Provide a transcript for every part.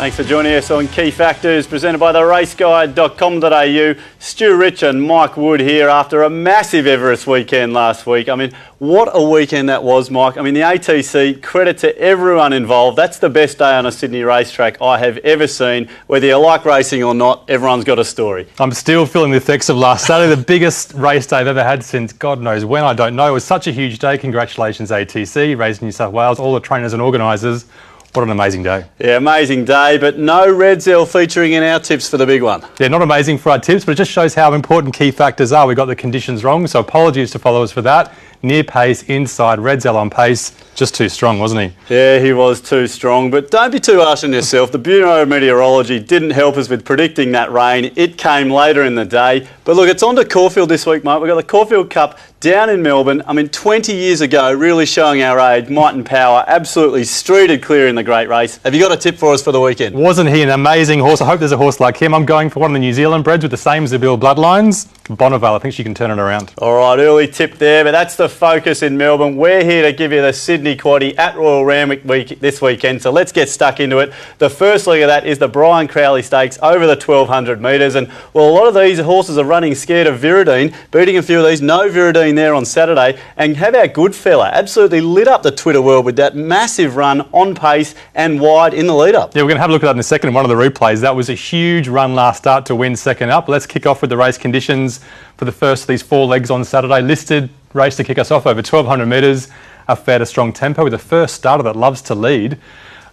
Thanks for joining us on Key Factors, presented by theraceguide.com.au. Stu Rich and Mike Wood here after a massive Everest weekend last week. I mean, what a weekend that was, Mike. I mean, the ATC, credit to everyone involved. That's the best day on a Sydney racetrack I have ever seen. Whether you like racing or not, everyone's got a story. I'm still feeling the effects of last Saturday, the biggest race day I've ever had since God knows when, I don't know. It was such a huge day. Congratulations, ATC, Racing New South Wales, all the trainers and organisers. What an amazing day. Yeah, amazing day, but no red zell featuring in our tips for the big one. Yeah, not amazing for our tips, but it just shows how important key factors are. We got the conditions wrong, so apologies to followers for that. Near pace, inside, red zell on pace, just too strong, wasn't he? Yeah, he was too strong, but don't be too harsh on yourself. The Bureau of Meteorology didn't help us with predicting that rain. It came later in the day. But look, it's on to Caulfield this week, mate. We've got the Caulfield Cup down in Melbourne. I mean, 20 years ago, really showing our age, might and power, absolutely streeted clear in the great race. Have you got a tip for us for the weekend? Wasn't he an amazing horse? I hope there's a horse like him. I'm going for one of the New Zealand breds with the same Zabille bloodlines. Bonneville, I think she can turn it around. All right, early tip there, but that's the focus in Melbourne. We're here to give you the Sydney Quaddie at Royal Randwick this weekend, so let's get stuck into it. The first leg of that is the Brian Crowley Stakes over the 1200 metres, and well, a lot of these horses are running scared of Viridine, beating a few of these. No Viridine there on Saturday, and how about Goodfella? Absolutely lit up the Twitter world with that massive run on pace and wide in the lead-up. Yeah, we're going to have a look at that in a second in one of the replays. That was a huge run last start to win second up. Let's kick off with the race conditions for the first of these four legs on Saturday. Listed race to kick us off over 1200 metres, a fair to strong tempo with a first starter that loves to lead.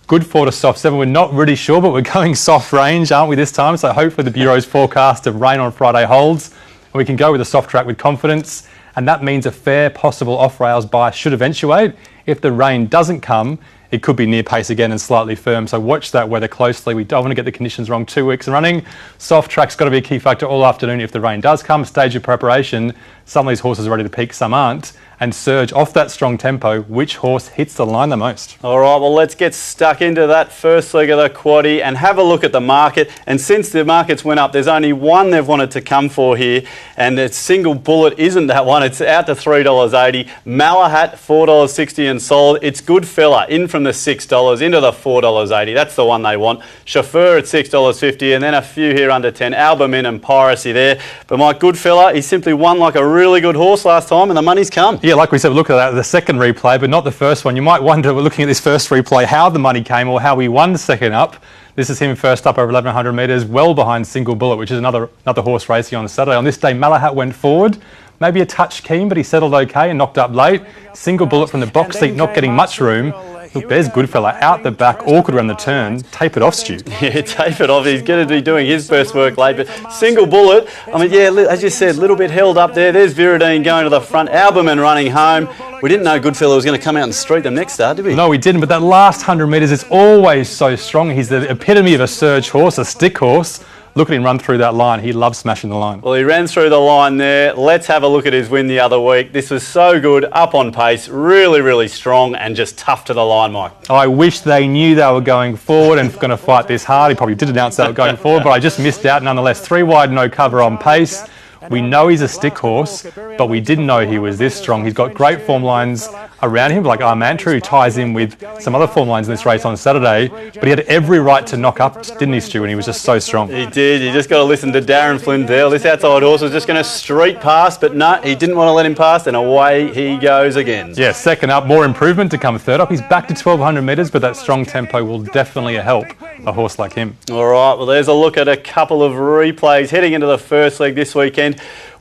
Good 4 to soft 7. We're not really sure, but we're going soft range, aren't we, this time? So hopefully the Bureau's forecast of rain on Friday holds, and we can go with a soft track with confidence, and that means a fair possible off-rails bias should eventuate. If the rain doesn't come, it could be near pace again and slightly firm, so watch that weather closely. We don't want to get the conditions wrong 2 weeks running. Soft track's got to be a key factor all afternoon if the rain does come. Stage of preparation, some of these horses are ready to peak, some aren't. And surge off that strong tempo, which horse hits the line the most? All right, well, let's get stuck into that first leg of the Quaddie and have a look at the market. And since the markets went up, there's only one they've wanted to come for here, and it's Single Bullet isn't that one. It's out to $3.80. Malahat, $4.60 and sold. It's Goodfella in from the $6 into the $4.80. That's the one they want. Chauffeur at $6.50, and then a few here under 10. Albumin and Piracy there. But my Goodfella, he simply won like a really good horse last time, and the money's come. Yeah, like we said, we'll look at that the second replay, but not the first one. You might wonder, we're looking at this first replay, how the money came or how we won second up. This is him first up over 1100 metres, well behind Single Bullet, which is another horse racing on Saturday. On this day, Malahat went forward, maybe a touch keen, but he settled okay and knocked up late. Single Bullet from the box seat, not getting much room. Look, there's Goodfella out the back, awkward around the turn. Tape it off, Stu. Yeah, tape it off. He's going to be doing his best work late. But Single Bullet, I mean, yeah, as you said, a little bit held up there. There's Viridine going to the front. Albumin running home. We didn't know Goodfella was going to come out and street them next start, did we? No, we didn't. But that last 100 metres is always so strong. He's the epitome of a surge horse, a stick horse. Look at him run through that line. He loves smashing the line. Well, he ran through the line there. Let's have a look at his win the other week. This was so good, up on pace, really, really strong and just tough to the line, Mike. I wish they knew they were going forward and going to fight this hard. He probably did announce they were going forward, but I just missed out nonetheless. 3 wide, no cover on pace. We know he's a stick horse, but we didn't know he was this strong. He's got great form lines around him, like Armantru, who ties in with some other form lines in this race on Saturday. But he had every right to knock up, didn't he, Stu? And he was just so strong. He did. You just got to listen to Darren Flynn there. This outside horse was just going to street past, but no, he didn't want to let him past, and away he goes again. Yeah, second up, more improvement to come third up. He's back to 1200 metres, but that strong tempo will definitely help a horse like him. All right, well, there's a look at a couple of replays heading into the first leg this weekend.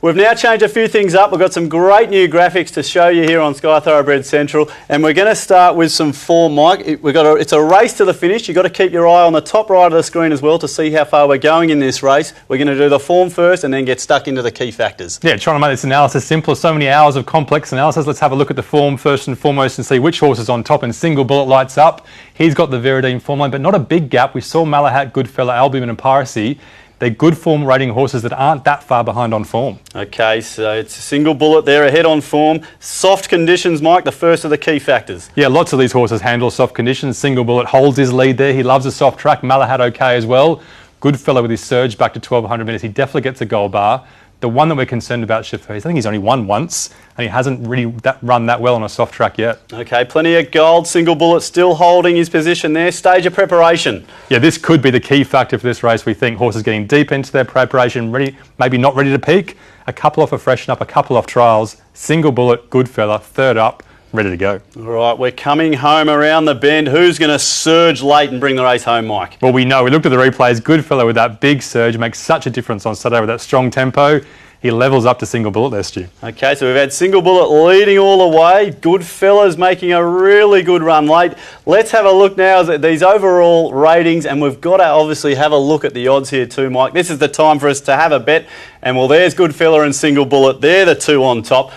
We've now changed a few things up. We've got some great new graphics to show you here on Sky Thoroughbred Central, and we're going to start with some form, Mike. It's a race to the finish. You've got to keep your eye on the top right of the screen as well to see how far we're going in this race. We're going to do the form first and then get stuck into the key factors. Yeah, trying to make this analysis simpler. So many hours of complex analysis. Let's have a look at the form first and foremost and see which horse is on top. And Single Bullet lights up. He's got the Viridine form line, but not a big gap. We saw Malahat, Goodfella, Albumin and Piracy. They're good form rating horses that aren't that far behind on form. Okay, so it's a Single Bullet there ahead on form. Soft conditions, Mike, the first of the key factors. Yeah, lots of these horses handle soft conditions. Single Bullet holds his lead there. He loves a soft track. Malahat okay as well. Goodfella with his surge back to 1200 metres. He definitely gets a gold bar. The one that we're concerned about, Shafiz, I think he's only won once, and he hasn't really run that well on a soft track yet. Okay, plenty of gold. Single Bullet still holding his position there. Stage of preparation. Yeah, this could be the key factor for this race. We think horses getting deep into their preparation, ready, maybe not ready to peak. A couple off a freshen up, a couple off trials. Single Bullet, good fella, third up, ready to go. All right, we're coming home around the bend. Who's going to surge late and bring the race home, Mike? Well, we know. We looked at the replays. Good fella with that big surge makes such a difference on Saturday with that strong tempo. He levels up to Single Bullet there, Stu. Okay, so we've had Single Bullet leading all the way. Good fellas making a really good run late. Let's have a look now at these overall ratings, and we've got to obviously have a look at the odds here too, Mike. This is the time for us to have a bet, and well, there's Good Fella and Single Bullet. They're the two on top.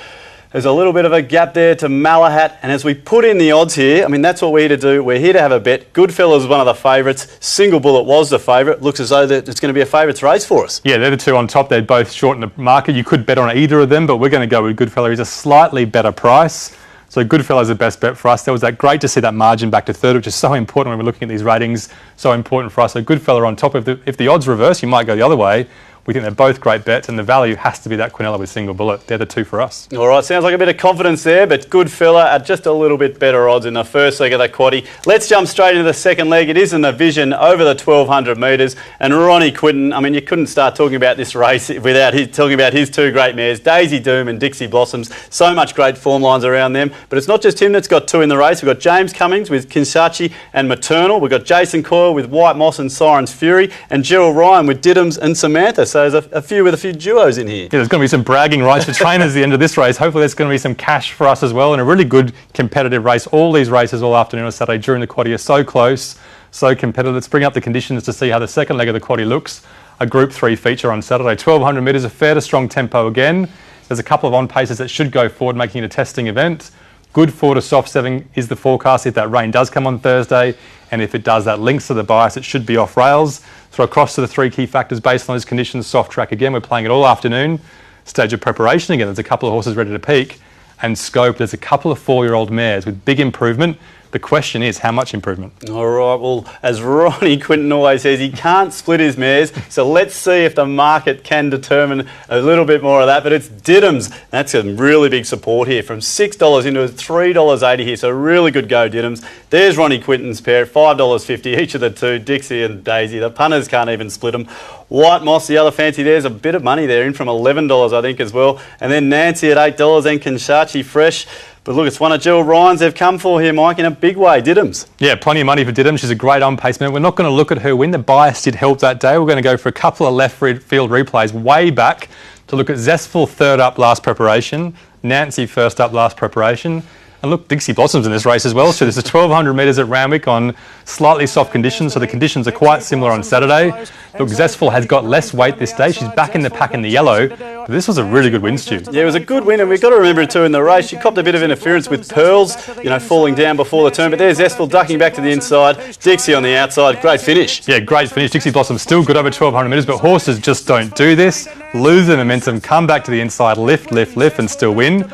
There's a little bit of a gap there to Malahat, and as we put in the odds here, I mean, that's what we're here to do. We're here to have a bet. Goodfellas is one of the favourites. Single Bullet was the favourite. Looks as though it's going to be a favourites race for us. Yeah, they're the two on top. They're both short in the market. You could bet on either of them, but we're going to go with Goodfella. He's a slightly better price. So Goodfella is the best bet for us. There was that great to see that margin back to third, which is so important when we're looking at these ratings. So important for us. So Goodfella on top. If the odds reverse, you might go the other way. We think they're both great bets, and the value has to be that Quinella with Single Bullet. They're the two for us. All right, sounds like a bit of confidence there, but Good Fella at just a little bit better odds in the first leg of the quaddie. Let's jump straight into the second leg. It is in the Vision over the 1,200 metres, and Ronnie Quinton, I mean, you couldn't start talking about this race without talking about his two great mares, Daisy Doom and Dixie Blossoms. So much great form lines around them, but it's not just him that's got two in the race. We've got James Cummings with Kinsachi and Maternal. We've got Jason Coyle with White Moss and Siren's Fury, and Gerald Ryan with Diddums and Samantha. So there's a few with a few duos in here. Yeah, there's going to be some bragging rights for trainers at the end of this race. Hopefully there's going to be some cash for us as well, and a really good competitive race. All these races all afternoon on Saturday during the quaddie are so close, so competitive. Let's bring up the conditions to see how the second leg of the quaddie looks. A Group 3 feature on Saturday. 1,200 metres, a fair to strong tempo again. There's a couple of on-paces that should go forward, making it a testing event. Good 4 to soft 7 is the forecast if that rain does come on Thursday, and if it does, that links to the bias. It should be off rails. So across to the three key factors based on those conditions. Soft track again, we're playing it all afternoon. Stage of preparation again, there's a couple of horses ready to peak. And scope, there's a couple of 4-year-old mares with big improvement. The question is, how much improvement? All right, well, as Ronnie Quinton always says, he can't split his mares, so let's see if the market can determine a little bit more of that. But it's Diddums. That's some really big support here, from $6 into $3.80 here, so really good go, Diddums. There's Ronnie Quinton's pair at $5.50, each of the two, Dixie and Daisy. The punters can't even split them. White Moss, the other fancy, there's a bit of money there, in from $11, I think, as well. And then Nancy at $8 and Kinsachi fresh. But look, it's one of Gerald Ryan's they've come for here, Mike, in a big way. Diddums. Yeah, plenty of money for Diddums. She's a great on-pace man. We're not going to look at her win. The bias did help that day. We're going to go for a couple of left field replays way back to look at Zestful third up last preparation, Nancy first up last preparation. And look, Dixie Blossoms in this race as well. So there's a 1,200 metres at Randwick on slightly soft conditions. So the conditions are quite similar on Saturday. Look, Zestful has got less weight this day. She's back in the pack in the yellow. But this was a really good win, Stu. Yeah, it was a good win, and we've got to remember too in the race, she copped a bit of interference with Pearls, falling down before the turn. But there's Zestful ducking back to the inside. Dixie on the outside. Great finish. Yeah, great finish. Dixie Blossom still good over 1,200 metres, but horses just don't do this. Lose the momentum, come back to the inside, lift, and still win.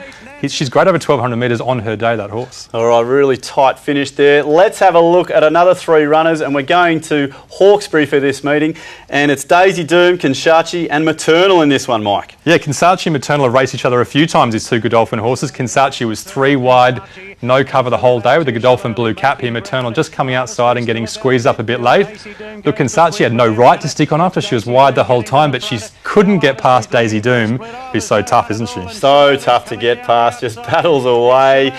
She's great over 1,200 metres on her day, that horse. All right, really tight finish there. Let's have a look at another three runners, and we're going to Hawkesbury for this meeting. And it's Daisy Doom, Kinsachi and Maternal in this one, Mike. Yeah, Kinsachi and Maternal have raced each other a few times, these two Godolphin horses. Kinsachi was 3 wide, no cover the whole day with the Godolphin blue cap here. Maternal just coming outside and getting squeezed up a bit late. Look, Kinsachi had no right to stick on after. She was wide the whole time, but she couldn't get past Daisy Doom, who's so tough, isn't she? So tough to get past. Just battles away.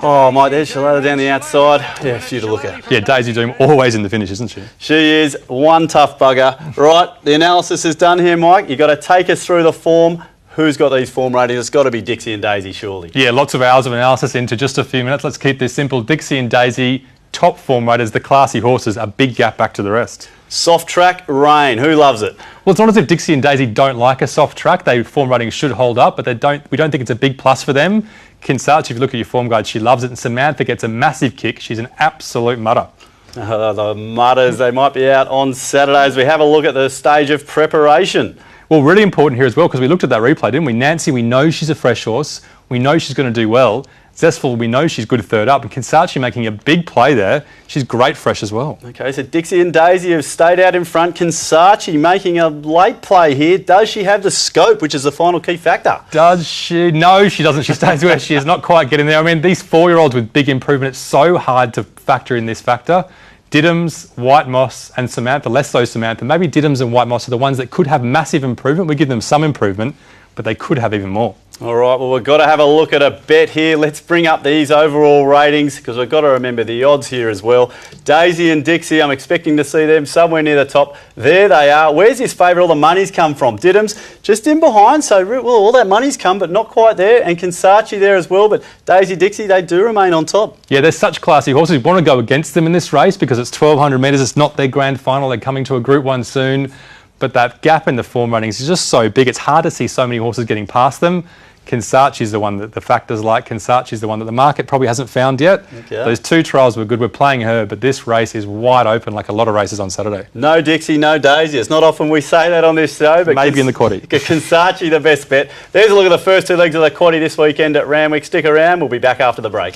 Oh, Mike, there's Shalala down the outside. Yeah, a few to look at. Yeah, Daisy Doom always in the finish, isn't she? She is one tough bugger. Right, the analysis is done here, Mike. You've got to take us through the form. Who's got these form ratings? It's got to be Dixie and Daisy, surely. Yeah, lots of hours of analysis into just a few minutes. Let's keep this simple. Dixie and Daisy, top form raters, the classy horses, a big gap back to the rest. Soft track, rain. Who loves it? Well, it's not as if Dixie and Daisy don't like a soft track. Their form ratings should hold up, but we don't think it's a big plus for them. Kinsachi, if you look at your form guide, she loves it. And Samantha gets a massive kick. She's an absolute mutter. The mutters, they might be out on Saturday as we have a look at the stage of preparation. Well, really important here as well, because we looked at that replay, didn't we? Nancy, we know she's a fresh horse. We know she's going to do well. Zestful, we know she's good third up, and Kinsachi making a big play there. She's great fresh as well. Okay, so Dixie and Daisy have stayed out in front. Kinsachi making a late play here. Does she have the scope, which is the final key factor? Does she? No, she doesn't. She stays where she is, not quite getting there. I mean, these 4-year-olds with big improvement, it's so hard to factor in this factor. Diddums, White Moss and Samantha, less so Samantha. Maybe Diddums and White Moss are the ones that could have massive improvement. We give them some improvement, but they could have even more. All right, well, we've got to have a look at a bet here. Let's bring up these overall ratings because we've got to remember the odds here as well. Daisy and Dixie, I'm expecting to see them somewhere near the top. There they are. Where's his favourite? All the money's come from. Diddums just in behind, so well, all that money's come, but not quite there. And Kinsachi there as well, but Daisy, Dixie, they do remain on top. Yeah, they're such classy horses. We want to go against them in this race because it's 1,200 metres. It's not their grand final. They're coming to a Group 1 soon. But that gap in the form ratings is just so big. It's hard to see so many horses getting past them. Kinsachi's the one that the factors like. Kinsachi's the one that the market probably hasn't found yet. Okay. Those 2 trials were good. We're playing her, but this race is wide open like a lot of races on Saturday. No Dixie, no Daisy. It's not often we say that on this show, but maybe in the Quaddie. Kinsachi the best bet. There's a look at the first 2 legs of the Quaddie this weekend at Randwick. Stick around. We'll be back after the break.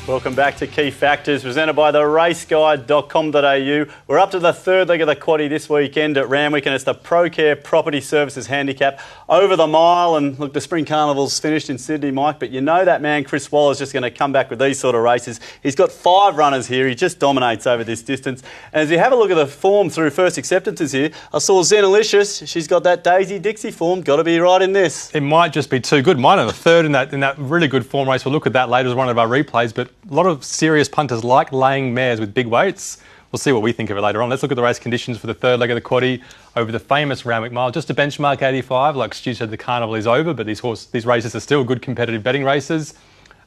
Welcome back to Key Factors, presented by the raceguide.com.au. We're up to the 3rd leg of the Quaddie this weekend at Randwick, and it's the ProCare Property Services Handicap over the mile. And look, the Spring Carnival's finished in Sydney, Mike, but you know that man Chris Waller's just going to come back with these sort of races. He's got 5 runners here. He just dominates over this distance. And as you have a look at the form through first acceptances here, I saw Zenalicious. She's got that Daisy Dixie form. Got to be right in this. It might just be too good. Mine are the 3rd in that really good form race. We'll look at that later as one of our replays, but a lot of serious punters like laying mares with big weights. We'll see what we think of it later on. Let's look at the race conditions for the 3rd leg of the Quaddie over the famous Randwick Mile. Just a benchmark 85. Like Stu said, the carnival is over, but these races are still good competitive betting races.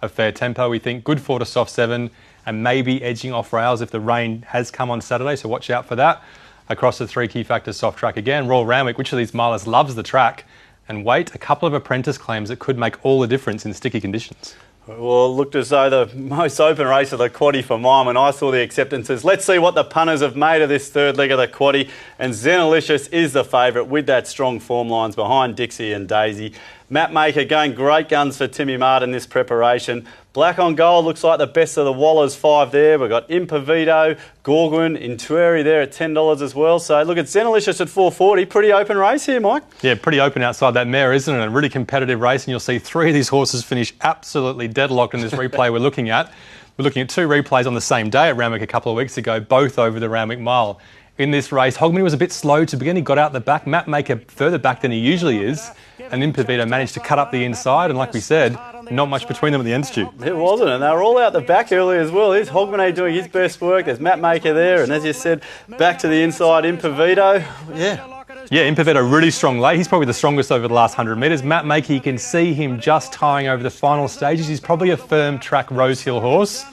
A fair tempo, we think. Good 4 to soft 7, and maybe edging off rails if the rain has come on Saturday, so watch out for that. Across the 3 key factors, soft track again. Royal Randwick, which of these milers loves the track? And wait, a couple of apprentice claims that could make all the difference in sticky conditions. Well, it looked as though the most open race of the Quaddie for mine when I saw the acceptances. Let's see what the punters have made of this 3rd leg of the Quaddie. And Zenalicious is the favourite with that strong form lines behind Dixie and Daisy. Mapmaker going great guns for Timmy Martin in this preparation. Black on Gold looks like the best of the Wallers 5 there. We've got Impavito, Gorgon, Intueri there at $10 as well. So look at Zenalicious at $4.40. Pretty open race here, Mike. Yeah, pretty open outside that mare, isn't it? A really competitive race, and you'll see 3 of these horses finish absolutely deadlocked in this replay we're looking at. We're looking at 2 replays on the same day at Randwick a couple of weeks ago, both over the Randwick Mile. In this race, Hogmanay was a bit slow to begin. He got out the back. Mapmaker further back than he usually is. And Impavito managed to cut up the inside. And like we said, not much between them at the end, Stu. It wasn't. And they were all out the back early as well. Here's Hogmanay doing his best work. There's Mapmaker there. And as you said, back to the inside, Impavito. Yeah, Impavito really strong late. He's probably the strongest over the last 100 metres. Mapmaker, you can see him just tying over the final stages. He's probably a firm track Rosehill horse.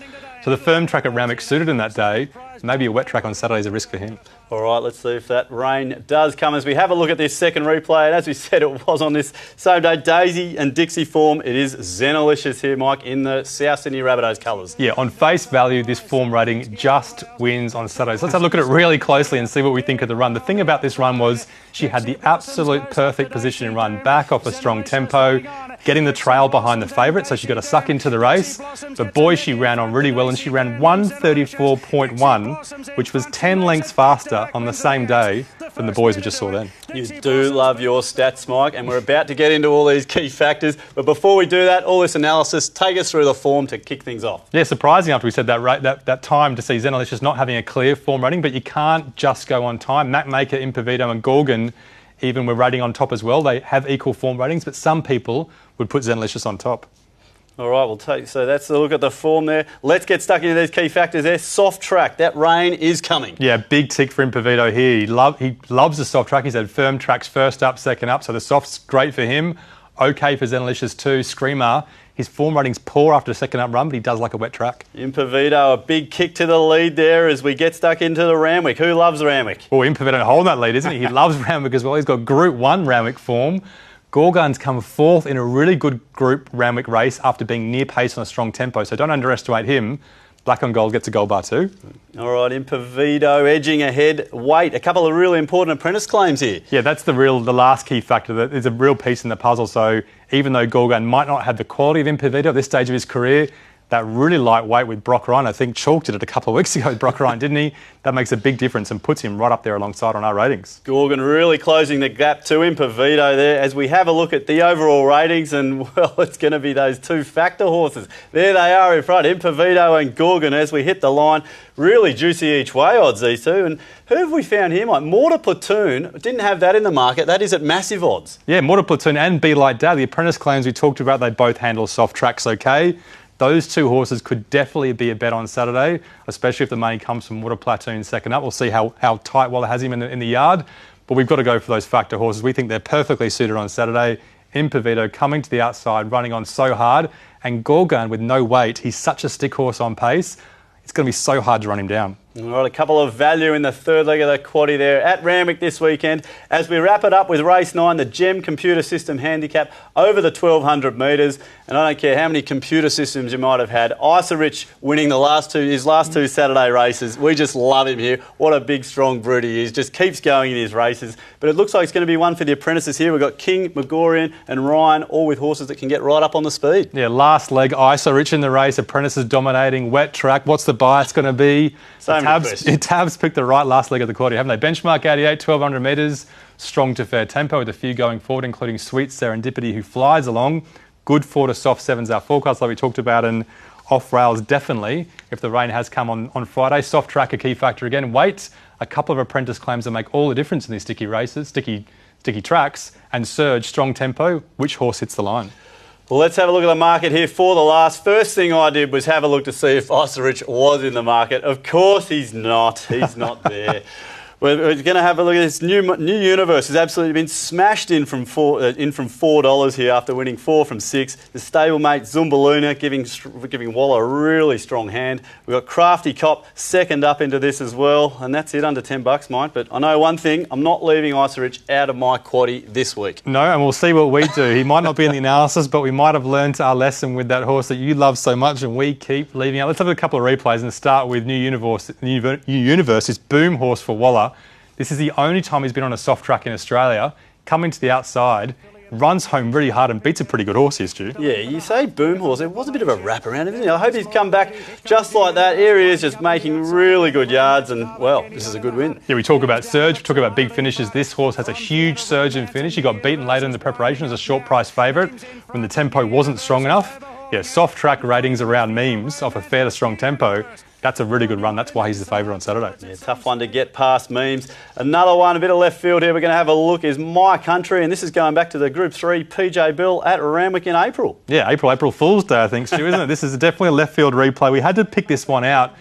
So the firm track at Randwick suited him that day. Maybe a wet track on Saturday is a risk for him. All right, let's see if that rain does come as we have a look at this second replay. And as we said, it was on this same day, Daisy and Dixie form. It is Zenalicious here, Mike, in the South Sydney Rabbitohs colours. Yeah, on face value, this form rating just wins on Saturday. So let's have a look at it really closely and see what we think of the run. The thing about this run was she had the absolute perfect position and run back off a strong tempo, getting the trail behind the favourite, so she got to suck into the race. But boy, she ran on really well, and she ran 1:34.1, which was 10 lengths faster on the same day than the boys we just saw then. You do love your stats, Mike, and we're about to get into all these key factors. But before we do that, all this analysis, take us through the form to kick things off. Yeah, surprising after we said that time to see Zenalicious not having a clear form rating, but you can't just go on time. Mapmaker, Impavito and Gorgon, even we're rating on top as well. They have equal form ratings, but some people would put Zenalicious on top. All right, so that's a look at the form there. Let's get stuck into these key factors there. Soft track, that rain is coming. Yeah, big tick for Impavito here. He loves the soft track. He's had firm tracks first up, second up, so the soft's great for him. Okay for Zenalicious too. Screamer, his form rating's poor after a second up run, but he does like a wet track. Impavito, a big kick to the lead there as we get stuck into the Randwick. Who loves Randwick? Well, Impavito holding that lead, isn't he? He loves Randwick as well. He's got Group 1 Randwick form. Gorgon's come fourth in a really good group Randwick race after being near pace on a strong tempo, so don't underestimate him. Black on Gold gets a gold bar too. All right, Impervido edging ahead. Wait, a couple of really important apprentice claims here. Yeah, that's the last key factor. That is a real piece in the puzzle. So even though Gorgon might not have the quality of Impervido at this stage of his career, that really lightweight with Brock Ryan, I think chalked it a couple of weeks ago with Brock Ryan, didn't he? That makes a big difference and puts him right up there alongside on our ratings. Gorgon really closing the gap to Impervido there as we have a look at the overall ratings, and well, it's going to be those two factor horses. There they are in front, Impervido and Gorgon as we hit the line. Really juicy each way odds, these two. And who have we found here, Mike? Mortar Platoon, didn't have that in the market. That is at massive odds. Yeah, Mortar Platoon and Be Like Dad, the apprentice claims we talked about, they both handle soft tracks okay. Those two horses could definitely be a bet on Saturday, especially if the money comes from Mortar Platoon second up. We'll see how tight Waller has him in the yard. But we've got to go for those factor horses. We think they're perfectly suited on Saturday. Impervido coming to the outside, running on so hard. And Gorgon with no weight, he's such a stick horse on pace. It's going to be so hard to run him down. All right, a couple of value in the third leg of the quaddie there at Randwick this weekend. As we wrap it up with race 9, the GEM computer system handicap over the 1,200 metres. And I don't care how many computer systems you might have had. Isorich winning his last two Saturday races. We just love him here. What a big, strong brute he is. Just keeps going in his races. But it looks like it's going to be one for the apprentices here. We've got King, Megorian and Ryan, all with horses that can get right up on the speed. Yeah, last leg, Isorich in the race. Apprentices dominating, wet track. What's the bias going to be? Tabs picked the right last leg of the quaddie, haven't they? Benchmark 88, 1,200 metres, strong to fair tempo with a few going forward, including Sweet Serendipity, who flies along. Good 4 to soft 7s, our forecast like we talked about, and off rails definitely, if the rain has come on Friday. Soft track, a key factor again. Weight, a couple of apprentice claims that make all the difference in these sticky races, sticky tracks, and Surge, strong tempo. Which horse hits the line? Well, let's have a look at the market here for the last. First thing I did was have a look to see if Isorich was in the market. Of course he's not. He's not there. We're going to have a look at this new universe. Has absolutely been smashed in from $4 here after winning 4 from 6. The stablemate Zumbaluna giving Waller a really strong hand. We've got Crafty Cop second up into this as well, and that's it under $10, Mike. But I know one thing: I'm not leaving Isorich out of my quaddie this week. No, and we'll see what we do. He might not be in the analysis, but we might have learned our lesson with that horse that you love so much, and we keep leaving out. Let's have a couple of replays and start with New Universe. New Universe is boom horse for Waller. This is the only time he's been on a soft track in Australia. Coming to the outside, runs home really hard and beats a pretty good horse here, Stu. Yeah, you say boom horse. It was a bit of a wraparound, isn't it? I hope he's come back just like that. Here he is, just making really good yards, and, well, this is a good win. Yeah, we talk about surge, we talk about big finishes. This horse has a huge surge in finish. He got beaten later in the preparation as a short price favourite when the tempo wasn't strong enough. Yeah, soft track ratings around memes off a fair to strong tempo. That's a really good run. That's why he's the favourite on Saturday. Yeah, tough one to get past memes. Another one, a bit of left field here. We're going to have a look is My Country, and this is going back to the Group 3 PJ Bill at Randwick in April. Yeah, April Fool's Day, I think, Stu, isn't it? This is definitely a left field replay. We had to pick this one out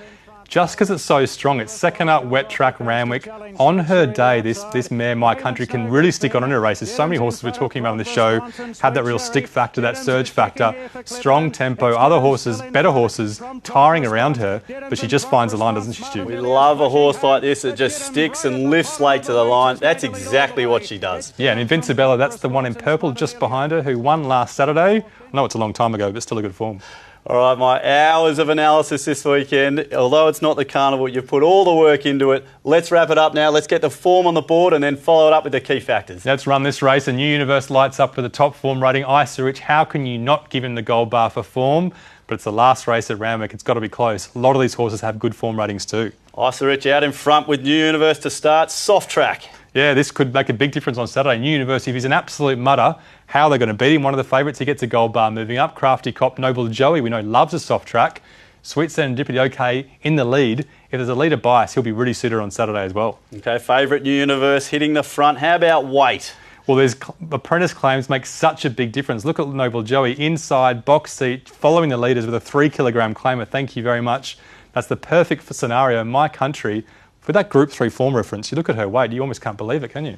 just because it's so strong. It's second up, wet track, Randwick. On her day, this mare, My Country, can really stick on in her races. So many horses we're talking about on this show have that real stick factor, that surge factor, strong tempo, other horses, better horses, tiring around her, but she just finds the line, doesn't she, Stu? We love a horse like this that just sticks and lifts late to the line. That's exactly what she does. Yeah, and Invincibella, that's the one in purple just behind her who won last Saturday. I know it's a long time ago, but still a good form. All right, my hours of analysis this weekend. Although it's not the carnival, you've put all the work into it. Let's wrap it up now. Let's get the form on the board and then follow it up with the key factors. Let's run this race. A New Universe lights up with the top form rating. Isorich, how can you not give him the gold bar for form? But it's the last race at Randwick. It's got to be close. A lot of these horses have good form ratings too. Isorich out in front with New Universe to start. Soft track. Yeah, this could make a big difference on Saturday. New Universe, if he's an absolute mutter, how are they going to beat him? One of the favourites, he gets a gold bar moving up. Crafty Cop, Noble Joey, we know loves a soft track. Sweet Serendipity, okay, in the lead. If there's a leader bias, he'll be really suited on Saturday as well. Okay, favourite New Universe hitting the front. How about weight? Well, there's apprentice claims make such a big difference. Look at Noble Joey, inside, box seat, following the leaders with a 3 kilogram claimer. Thank you very much. That's the perfect scenario. My Country, for that Group 3 form reference, you look at her weight, you almost can't believe it, can you?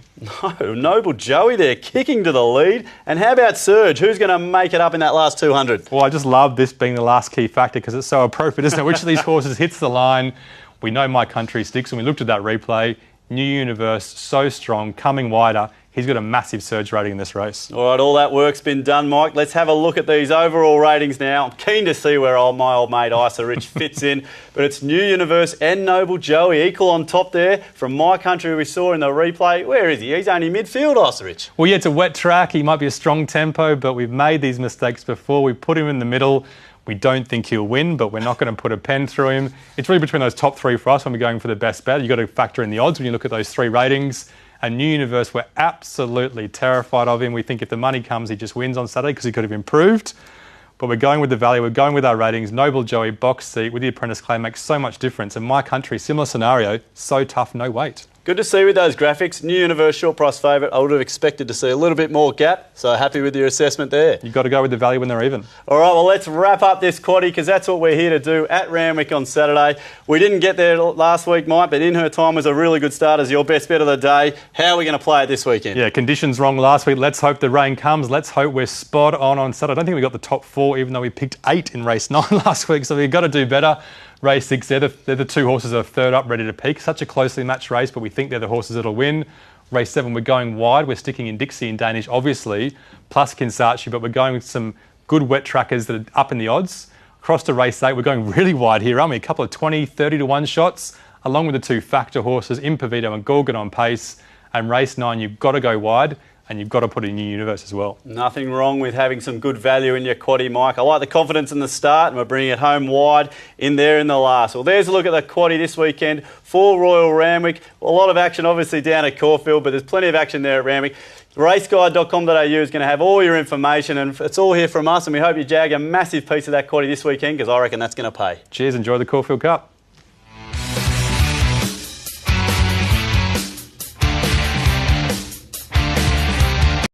No, Noble Joey there, kicking to the lead. And how about Surge? Who's going to make it up in that last 200? Well, I just love this being the last key factor because it's so appropriate, isn't it? Which of these horses hits the line? We know My Country sticks, and we looked at that replay. New Universe, so strong, coming wider. He's got a massive surge rating in this race. All right, all that work's been done, Mike. Let's have a look at these overall ratings now. I'm keen to see where my old mate Isa Rich fits in, but it's New Universe and Noble Joey equal on top there. From My Country we saw in the replay. Where is he? He's only midfield, Isa Rich. Well, yeah, it's a wet track. He might be a strong tempo, but we've made these mistakes before. We put him in the middle. We don't think he'll win, but we're not going to put a pen through him. It's really between those top three for us when we're going for the best bet. You've got to factor in the odds when you look at those three ratings. And New Universe, we're absolutely terrified of him. We think if the money comes, he just wins on Saturday because he could have improved. But we're going with the value. We're going with our ratings. Noble Joey, box seat with the Apprentice Clay makes so much difference. And My Country, similar scenario, so tough, no weight. Good to see with those graphics. New Universe short price favourite. I would have expected to see a little bit more gap, so happy with your assessment there. You've got to go with the value when they're even. All right, well, let's wrap up this quaddie because that's what we're here to do at Randwick on Saturday. We didn't get there last week, Mike, but In Her Time was a really good start as your best bet of the day. How are we going to play it this weekend? Yeah, conditions wrong last week. Let's hope the rain comes. Let's hope we're spot on Saturday. I don't think we got the top four, even though we picked 8 in race 9 last week, so we've got to do better. Race 6, they're the two horses that are third up, ready to peak. Such a closely matched race, but we think they're the horses that'll win. Race 7, we're going wide. We're sticking in Dixie and Danish, obviously, plus Kinsachi, but we're going with some good wet trackers that are up in the odds. Across to race 8, we're going really wide here, aren't we? A couple of 20, 30 to 1 shots, along with the two factor horses, Impavito and Gorgon on pace. And race 9, you've got to go wide. And you've got to put in New Universe as well. Nothing wrong with having some good value in your quaddie, Mike. I like the confidence in the start, and we're bringing it home wide in there in the last. Well, there's a look at the quaddie this weekend for Royal Randwick. A lot of action, obviously, down at Caulfield, but there's plenty of action there at Randwick. Raceguide.com.au is going to have all your information, and it's all here from us, and we hope you jag a massive piece of that quaddie this weekend because I reckon that's going to pay. Cheers, enjoy the Caulfield Cup.